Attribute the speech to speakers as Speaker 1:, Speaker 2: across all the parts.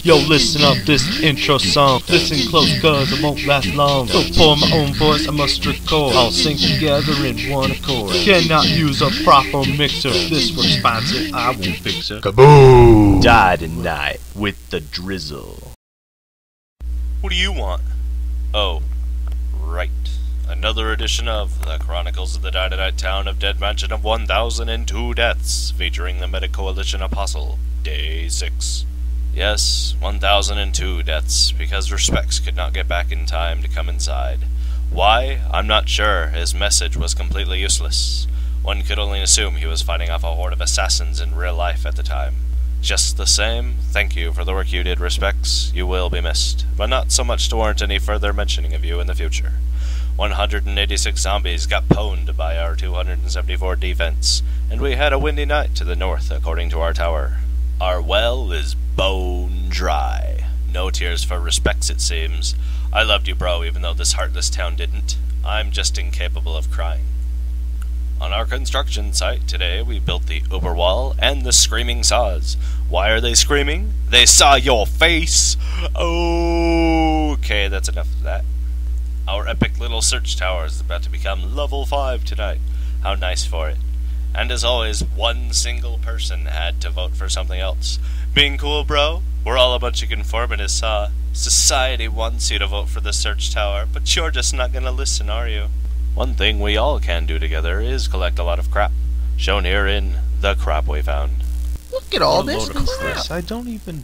Speaker 1: Yo, listen up, this intro song. Listen close, cause it won't last long. So for my own voice, I must record. All sing together in one accord. Cannot use a proper mixer. This works fine, so I won't fix it.
Speaker 2: Kaboom! Die2Nite with the drizzle.
Speaker 3: What do you want? Oh, right. Another edition of the Chronicles of the Die2Nite Town of Dead Mansion of 1002 Deaths, featuring the Meta Coalition Apostle, Day 6. Yes, 1002 deaths, because Respects could not get back in time to come inside. Why? I'm not sure. His message was completely useless. One could only assume he was fighting off a horde of assassins in real life at the time. Just the same, thank you for the work you did, Respects. You will be missed, but not so much to warrant any further mentioning of you in the future. 186 zombies got pwned by our 274 defense, and we had a windy night to the north, according to our tower. Our well is bone dry. No tears for Respects, it seems. I loved you, bro, even though this heartless town didn't. I'm just incapable of crying. On our construction site today, we built the Uber Wall and the Screaming Saws. Why are they screaming? They saw your face! Okay, that's enough of that. Our epic little search tower is about to become level 5 tonight. How nice for it. And as always, one single person had to vote for something else. Being cool, bro? We're all a bunch of conformists, huh? Society wants you to vote for the search tower, but you're just not gonna listen, are you? One thing we all can do together is collect a lot of crap. Shown here in the crap we found.
Speaker 4: Look at all this crap.
Speaker 1: I don't even...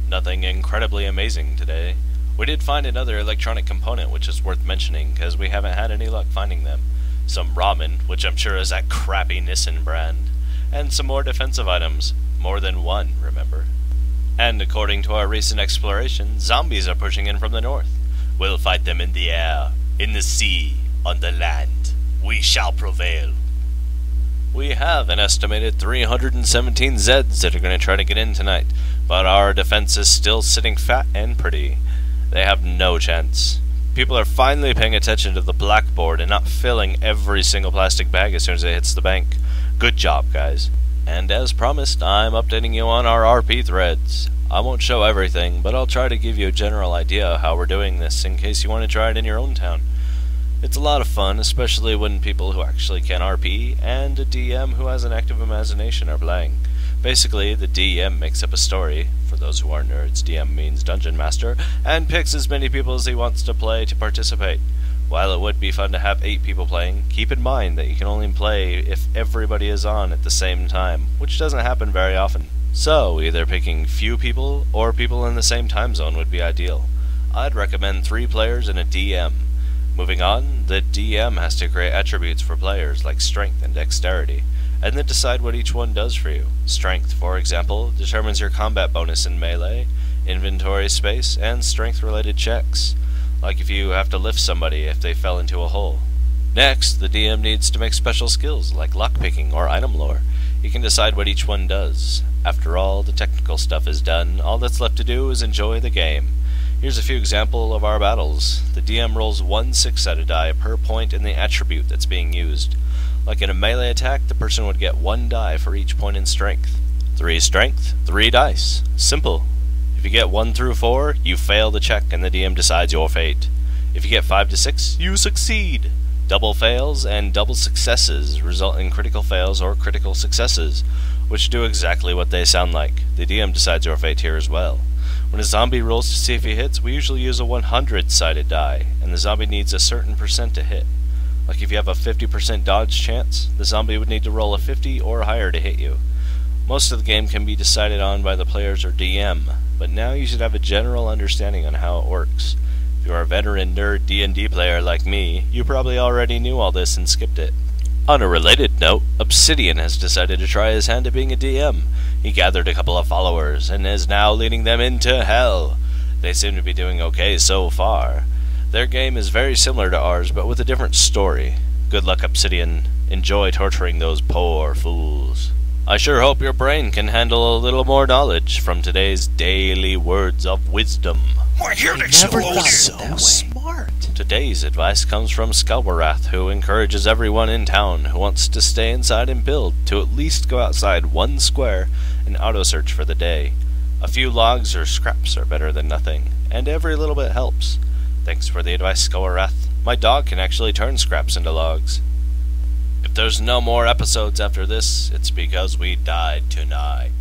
Speaker 3: Nothing incredibly amazing today. We did find another electronic component, which is worth mentioning, because we haven't had any luck finding them. Some ramen, which I'm sure is that crappy Nissan brand. And some more defensive items. More than one, remember. And according to our recent exploration, zombies are pushing in from the north. We'll fight them in the air, in the sea, on the land. We shall prevail. We have an estimated 317 Zeds that are going to try to get in tonight, but our defense is still sitting fat and pretty. They have no chance. People are finally paying attention to the blackboard and not filling every single plastic bag as soon as it hits the bank. Good job, guys. And as promised, I'm updating you on our RP threads. I won't show everything, but I'll try to give you a general idea of how we're doing this in case you want to try it in your own town. It's a lot of fun, especially when people who actually can RP and a DM who has an active imagination are playing. Basically, the DM makes up a story, for those who aren't nerds, DM means Dungeon Master, and picks as many people as he wants to play to participate. While it would be fun to have 8 people playing, keep in mind that you can only play if everybody is on at the same time, which doesn't happen very often. So, either picking few people or people in the same time zone would be ideal. I'd recommend 3 players and a DM. Moving on, the DM has to create attributes for players like strength and dexterity, and then decide what each one does for you. Strength, for example, determines your combat bonus in melee, inventory space, and strength-related checks, like if you have to lift somebody if they fell into a hole. Next, the DM needs to make special skills like lockpicking or item lore. You can decide what each one does. After all the technical stuff is done, all that's left to do is enjoy the game. Here's a few examples of our battles. The DM rolls 1 6-sided die per point in the attribute that's being used. Like in a melee attack, the person would get 1 die for each point in strength. 3 strength, 3 dice. Simple. If you get 1 through 4, you fail the check and the DM decides your fate. If you get 5 to 6, you succeed. Double fails and double successes result in critical fails or critical successes, which do exactly what they sound like. The DM decides your fate here as well. When a zombie rolls to see if he hits, we usually use a 100-sided die, and the zombie needs a certain percent to hit. Like if you have a 50% dodge chance, the zombie would need to roll a 50 or higher to hit you. Most of the game can be decided on by the players or DM, but now you should have a general understanding on how it works. If you're a veteran nerd D&D player like me, you probably already knew all this and skipped it. On a related note, Obsidian has decided to try his hand at being a DM. He gathered a couple of followers, and is now leading them into hell. They seem to be doing okay so far. Their game is very similar to ours, but with a different story. Good luck, Obsidian. Enjoy torturing those poor fools. I sure hope your brain can handle a little more knowledge from today's daily words of wisdom.
Speaker 4: Never thought of it that way. Smart.
Speaker 3: Today's advice comes from Skelwarath, who encourages everyone in town who wants to stay inside and build to at least go outside 1 square and auto-search for the day. A few logs or scraps are better than nothing, and every little bit helps. Thanks for the advice, Skelwarath. My dog can actually turn scraps into logs. If there's no more episodes after this, it's because we died tonight.